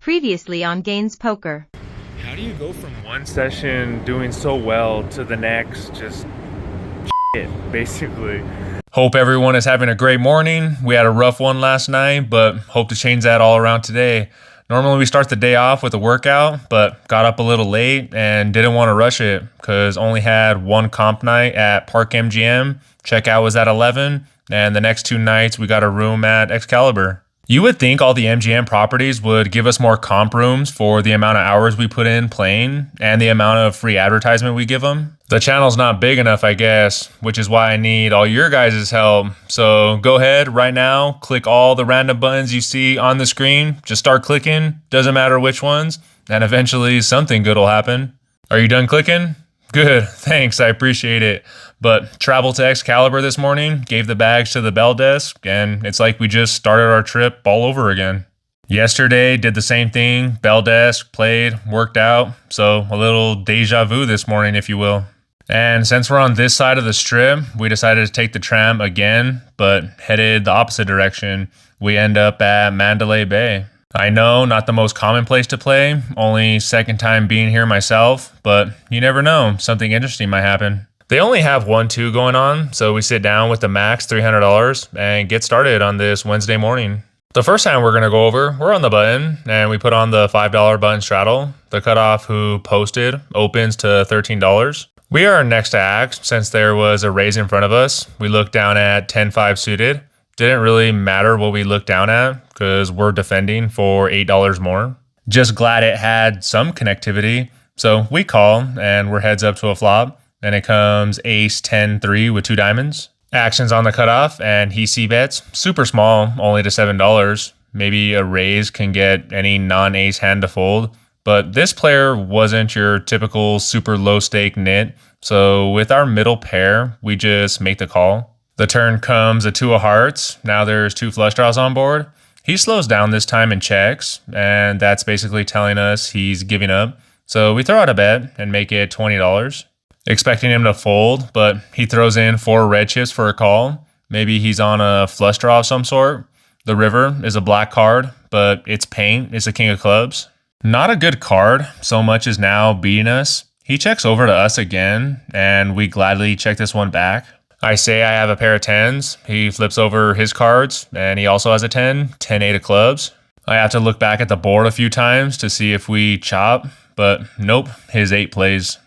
Previously on Gaines Poker. How do you go from one session doing so well to the next just shit, basically? Hope everyone is having a great morning. We had a rough one last night, but hope to change that all around today. Normally we start the day off with a workout, but got up a little late and didn't want to rush it because only had one comp night at Park MGM. Checkout was at 11, and the next two nights we got a room at Excalibur. You would think all the MGM properties would give us more comp rooms for the amount of hours we put in playing and the amount of free advertisement we give them. The channel's not big enough, I guess, which is why I need all your guys' help. So go ahead right now, click all the random buttons you see on the screen. Just start clicking, doesn't matter which ones, and eventually something good will happen. Are you done clicking? Good, thanks, I appreciate it. But traveled to Excalibur this morning, gave the bags to the bell desk, and it's like we just started our trip all over again. Yesterday, did the same thing, bell desk, played, worked out, so a little deja vu this morning, if you will. And since we're on this side of the strip, we decided to take the tram again, but headed the opposite direction. We end up at Mandalay Bay. I know, not the most common place to play, only second time being here myself, but you never know, something interesting might happen. They only have 1-2 going on, so we sit down with the max $300 and get started on this Wednesday morning. The first time we're going to go over, we're on the button, and we put on the $5 button straddle. The cutoff who posted opens to $13. We are next to act since there was a raise in front of us. We looked down at 10-5 suited. Didn't really matter what we looked down at because we're defending for $8 more. Just glad it had some connectivity. So we call and we're heads up to a flop. And it comes ace 10-3 with 2 diamonds. Actions on the cutoff and he c-bets. Super small, only to $7. Maybe a raise can get any non-ace hand to fold. But this player wasn't your typical super low stake nit. So with our middle pair, we just make the call. The turn comes a 2 of hearts. Now there's 2 flush draws on board. He slows down this time and checks. And that's basically telling us he's giving up. So we throw out a bet and make it $20. Expecting him to fold, but he throws in 4 red chips for a call. Maybe he's on a flush draw of some sort. The river is a black card, but its paint is a king of clubs. Not a good card, so much is now beating us. He checks over to us again, and we gladly check this one back. I say I have a pair of 10s. He flips over his cards, and he also has a 10, 10-8 of clubs. I have to look back at the board a few times to see if we chop, but nope, his 8 plays.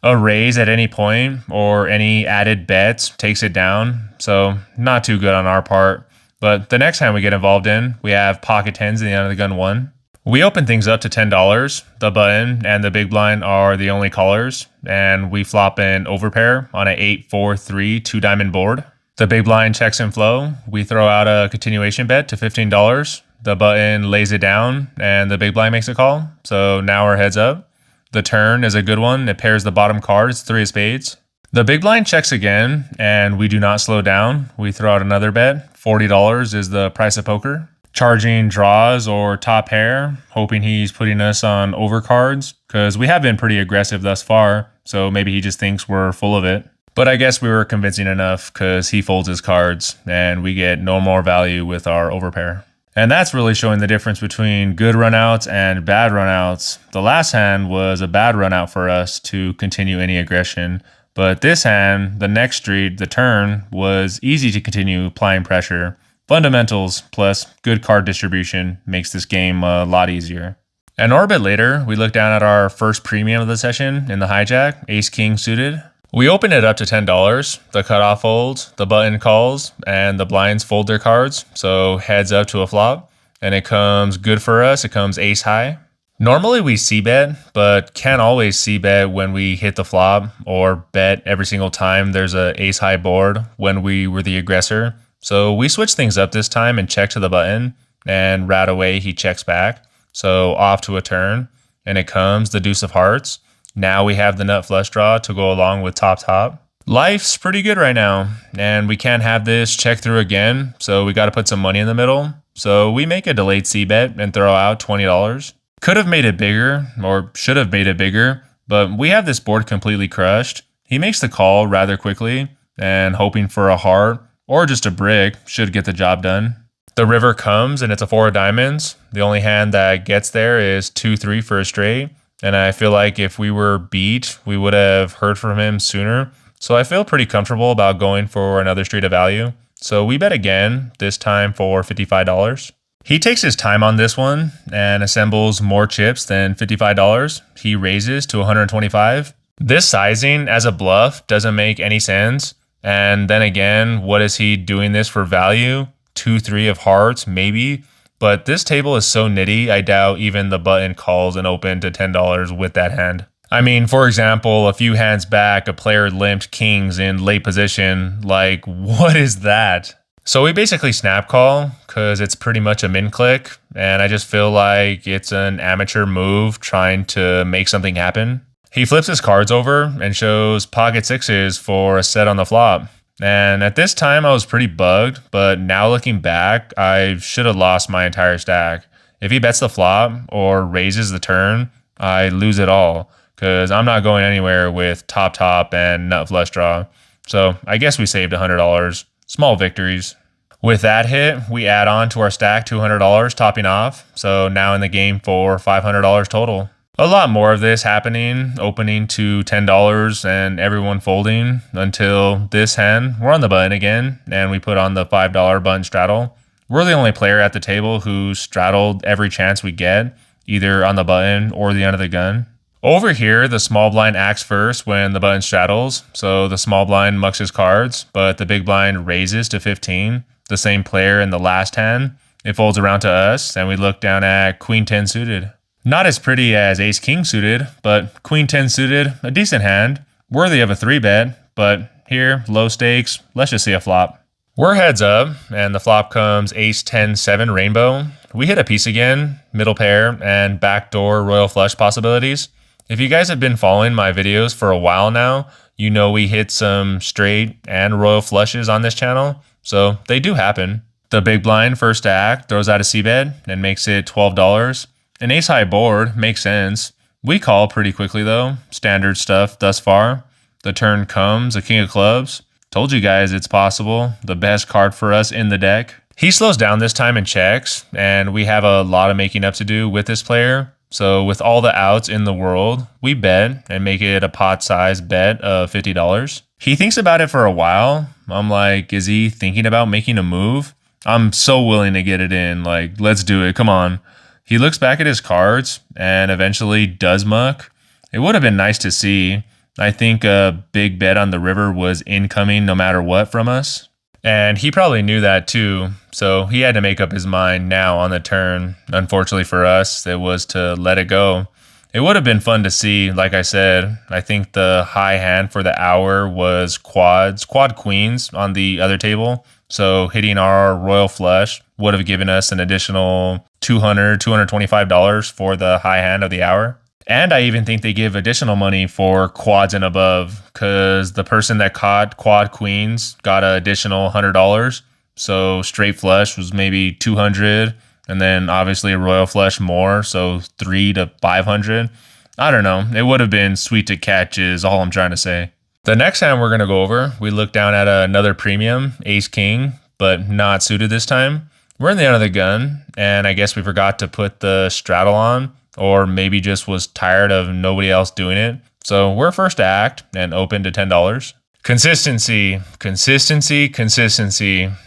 A raise at any point or any added bets takes it down, so not too good on our part. But the next hand we get involved in, we have pocket 10s in the end of the gun 1. We open things up to $10. The button and the big blind are the only callers, and we flop an overpair on an 8-4-3 2 diamond board. The big blind checks in flow. We throw out a continuation bet to $15. The button lays it down, and the big blind makes a call, so now we're heads up. The turn is a good one. It pairs the bottom card. It's 3 of spades. The big blind checks again, and we do not slow down. We throw out another bet. $40 is the price of poker. Charging draws or top pair, hoping he's putting us on overcards, because we have been pretty aggressive thus far, so maybe he just thinks we're full of it. But I guess we were convincing enough because he folds his cards, and we get no more value with our overpair. And that's really showing the difference between good runouts and bad runouts. The last hand was a bad runout for us to continue any aggression. But this hand, the next street, the turn, was easy to continue applying pressure. Fundamentals plus good card distribution makes this game a lot easier. An orbit later, we look down at our first premium of the session in the hijack, ace-king suited. We open it up to $10. The cutoff folds, the button calls, and the blinds fold their cards. So heads up to a flop, and it comes good for us. It comes ace high. Normally we c-bet, but can't always c-bet when we hit the flop or bet every single time there's a ace high board when we were the aggressor. So we switch things up this time and check to the button, and right away he checks back. So off to a turn, and it comes the deuce of hearts. Now we have the nut flush draw to go along with top. Life's pretty good right now, and we can't have this check through again, so we got to put some money in the middle. So we make a delayed c-bet and throw out $20. Could have made it bigger, or should have made it bigger, but we have this board completely crushed. He makes the call rather quickly, and hoping for a heart or just a brick should get the job done. The river comes and it's a 4 of diamonds. The only hand that gets there is 2-3 for a straight. And I feel like if we were beat, we would have heard from him sooner. So I feel pretty comfortable about going for another straight of value. So we bet again, this time for $55. He takes his time on this one and assembles more chips than $55. He raises to 125. This sizing as a bluff doesn't make any sense. And then again, what is he doing this for value? 2-3 of hearts, maybe. But this table is so nitty, I doubt even the button calls an open to $10 with that hand. I mean, for example, a few hands back, a player limped kings in late position. Like, what is that? So we basically snap call because it's pretty much a min click. And I just feel like it's an amateur move trying to make something happen. He flips his cards over and shows pocket sixes for a set on the flop. And at this time, I was pretty bugged, but now looking back, I should have lost my entire stack. If he bets the flop or raises the turn, I lose it all, because I'm not going anywhere with top and nut flush draw. So I guess we saved $100. Small victories. With that hit, we add on to our stack $200 topping off. So now in the game for $500 total. A lot more of this happening, opening to $10 and everyone folding until this hand. We're on the button again, and we put on the $5 button straddle. We're the only player at the table who straddled every chance we get, either on the button or the end of the gun. Over here, the small blind acts first when the button straddles, so the small blind mucks his cards, but the big blind raises to 15. The same player in the last hand. It folds around to us, and we look down at Queen 10 suited. Not as pretty as Ace King suited, but Queen 10 suited, a decent hand, worthy of a 3-bet, but here, low stakes, let's just see a flop. We're heads up, and the flop comes Ace 10 7 rainbow. We hit a piece again, middle pair, and backdoor royal flush possibilities. If you guys have been following my videos for a while now, you know we hit some straight and royal flushes on this channel, so they do happen. The big blind first act throws out a c-bet and makes it $12. An ace-high board makes sense. We call pretty quickly though. Standard stuff thus far. The turn comes, a king of clubs. Told you guys it's possible. The best card for us in the deck. He slows down this time and checks, and we have a lot of making up to do with this player. So with all the outs in the world, we bet and make it a pot-sized bet of $50. He thinks about it for a while. I'm like, is he thinking about making a move? I'm so willing to get it in. Like, let's do it. Come on. He looks back at his cards and eventually does muck. It would have been nice to see. I think a big bet on the river was incoming no matter what from us. And he probably knew that too. So he had to make up his mind now on the turn. Unfortunately for us, it was to let it go. It would have been fun to see, like I said. I think the high hand for the hour was quad queens on the other table. So hitting our royal flush would have given us an additional $225 for the high hand of the hour. And I even think they give additional money for quads and above, because the person that caught quad queens got an additional $100. So straight flush was maybe $200, and then obviously a royal flush more, so $300 to $500. I don't know. It would have been sweet to catch is all I'm trying to say. The next hand we're going to go over, we look down at another premium, Ace King, but not suited this time. We're in the end of the gun, and I guess we forgot to put the straddle on, or maybe just was tired of nobody else doing it. So we're first to act and open to $10. Consistency.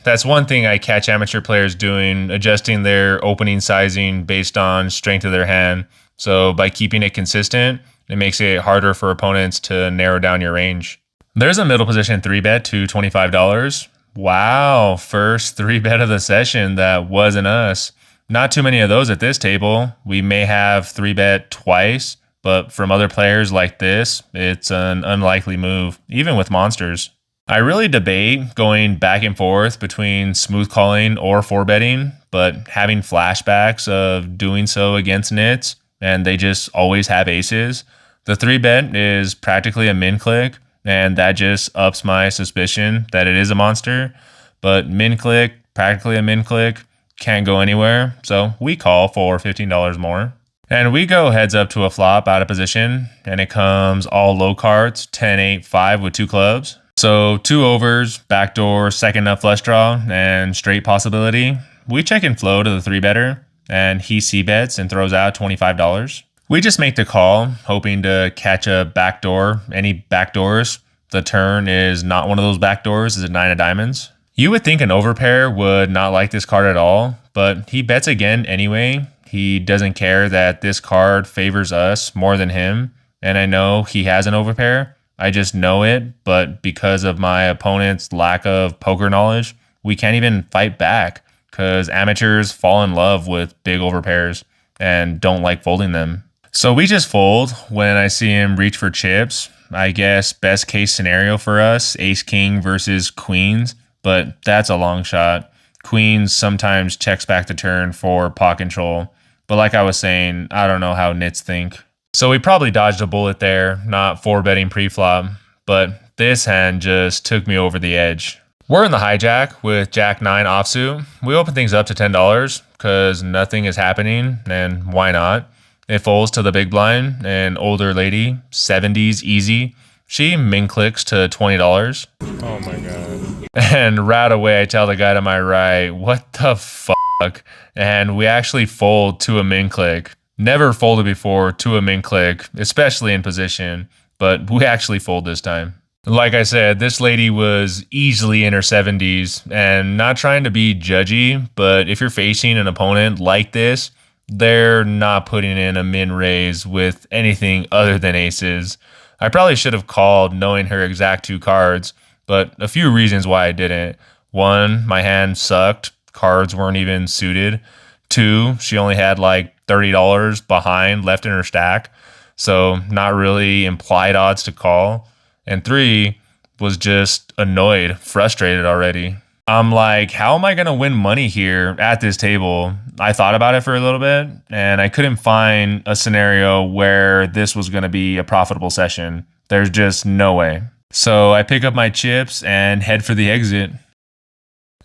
That's one thing I catch amateur players doing, adjusting their opening sizing based on strength of their hand. So by keeping it consistent, it makes it harder for opponents to narrow down your range. There's a middle position 3-bet to $25. Wow, first 3-bet of the session that wasn't us. Not too many of those at this table. We may have 3-bet twice, but from other players like this, it's an unlikely move, even with monsters. I really debate going back and forth between smooth calling or 4-betting, but having flashbacks of doing so against nits, and they just always have aces. The 3-bet is practically a min click, and that just ups my suspicion that it is a monster. But min click, practically a min click, can't go anywhere, so we call for $15 more. And we go heads up to a flop out of position, and it comes all low cards, 10, 8, 5 with 2 clubs. So 2 overs, backdoor, second nut flush draw, and straight possibility. we check in flow to the 3-better, and he c-bets and throws out $25. We just make the call, hoping to catch a backdoor. Any backdoors? The turn is not one of those backdoors, is a 9 of diamonds. You would think an overpair would not like this card at all, but he bets again anyway. He doesn't care that this card favors us more than him, and I know he has an overpair. I just know it, but because of my opponent's lack of poker knowledge, we can't even fight back because amateurs fall in love with big overpairs and don't like folding them. So we just fold when I see him reach for chips. I guess best case scenario for us, ace-king versus queens, but that's a long shot. Queens sometimes checks back the turn for pot control, but like I was saying, I don't know how nits think. So we probably dodged a bullet there, not 4-betting pre-flop, but this hand just took me over the edge. We're in the hijack with Jack 9 offsuit. We open things up to $10 because nothing is happening, and why not? It folds to the big blind, an older lady, 70s easy. She min clicks to $20. Oh my god. And right away I tell the guy to my right, what the fuck? And we actually fold to a min click. Never folded before to a min click, especially in position, but we actually fold this time. Like I said, this lady was easily in her 70s, and not trying to be judgy, but if you're facing an opponent like this, they're not putting in a min raise with anything other than aces. I probably should have called knowing her exact 2 cards, but a few reasons why I didn't. 1, my hand sucked. Cards weren't even suited. 2, she only had like $30 behind left in her stack, so not really implied odds to call. And 3, was just annoyed, frustrated already. I'm like, how am I going to win money here at this table? I thought about it for a little bit, and I couldn't find a scenario where this was going to be a profitable session. There's just no way. So I pick up my chips and head for the exit.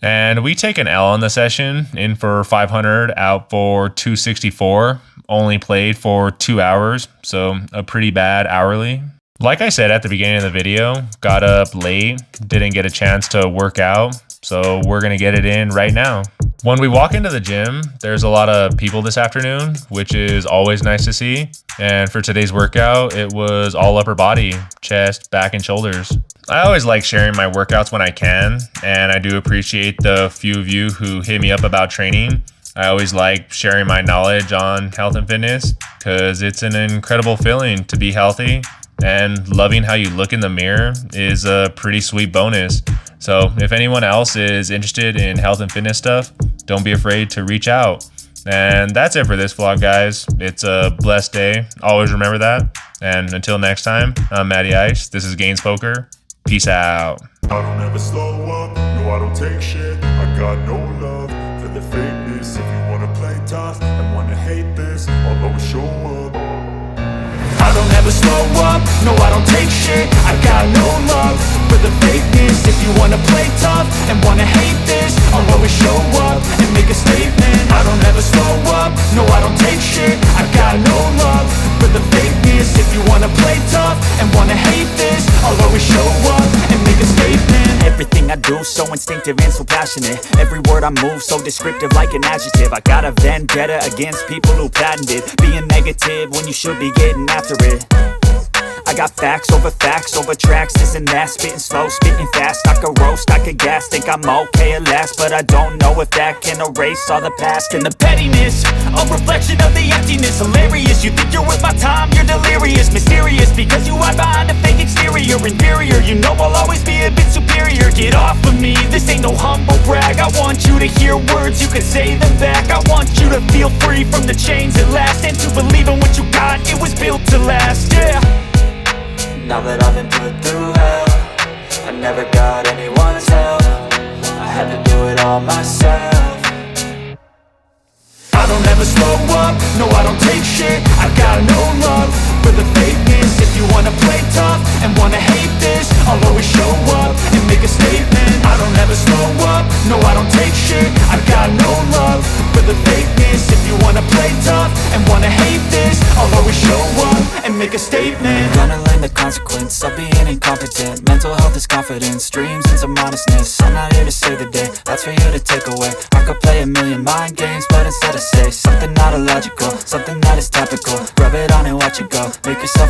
And we take an L on the session, in for 500, out for 264. Only played for 2 hours, so a pretty bad hourly. Like I said at the beginning of the video, got up late, didn't get a chance to work out, so we're gonna get it in right now. When we walk into the gym, there's a lot of people this afternoon, which is always nice to see. And for today's workout, it was all upper body, chest, back, and shoulders. I always like sharing my workouts when I can, and I do appreciate the few of you who hit me up about training. I always like sharing my knowledge on health and fitness because it's an incredible feeling to be healthy, and loving how you look in the mirror is a pretty sweet bonus. So if anyone else is interested in health and fitness stuff, don't be afraid to reach out. And that's it for this vlog, guys. It's a blessed day. Always remember that. And until next time, I'm Matty Ice. This is Gaines Poker. Peace out. I don't ever slow up, no I don't take shit. I got no love for the fakeness. If you wanna play tough and wanna hate this, I'll always show up. I don't ever slow up, no I don't take shit. I got no love for the fakeness. If you wanna play tough and wanna hate this, I'll always show up and make a statement. I don't ever slow up, no I don't take shit. I got no love for the fakeness. If you wanna play tough and wanna hate this, I'll always show up and make a statement. Everything I do so instinctive and so passionate. Every word I move so descriptive like an adjective. I got a vendetta against people who patented being negative when you should be getting after it. I got facts over tracks, this and that. Spitting slow, spitting fast, I could roast, I could gas. Think I'm okay at last, but I don't know if that can erase all the past. And the pettiness, a reflection of the emptiness. Hilarious, you think you're worth my time, you're delirious. Mysterious, because you hide behind a fake exterior. Inferior, you know I'll always be a bit superior. Get off of me, this ain't no humble brag. I want you to hear words, you can say them back. I want you to feel free from the chains at last, and to believe in what you got, it was built to last, yeah. Now that I've been put through hell, I never got anyone's help. I had to do it all myself. I don't ever slow up, no I don't take shit. I got no love for the fakeness. If you wanna play tough and wanna hate this, I'll always show up and make a statement. I don't ever slow up, no I don't take shit. I got no love for the fakeness. If you wanna play tough and wanna hate this, I'll always show up and and make a statement. Gonna learn the consequence of being incompetent. Mental health is confidence, dreams and some honestness. I'm not here to save the day, that's for you to take away. I could play a million mind games, but instead I say something not illogical, something that is topical. Rub it on and watch it go, make yourself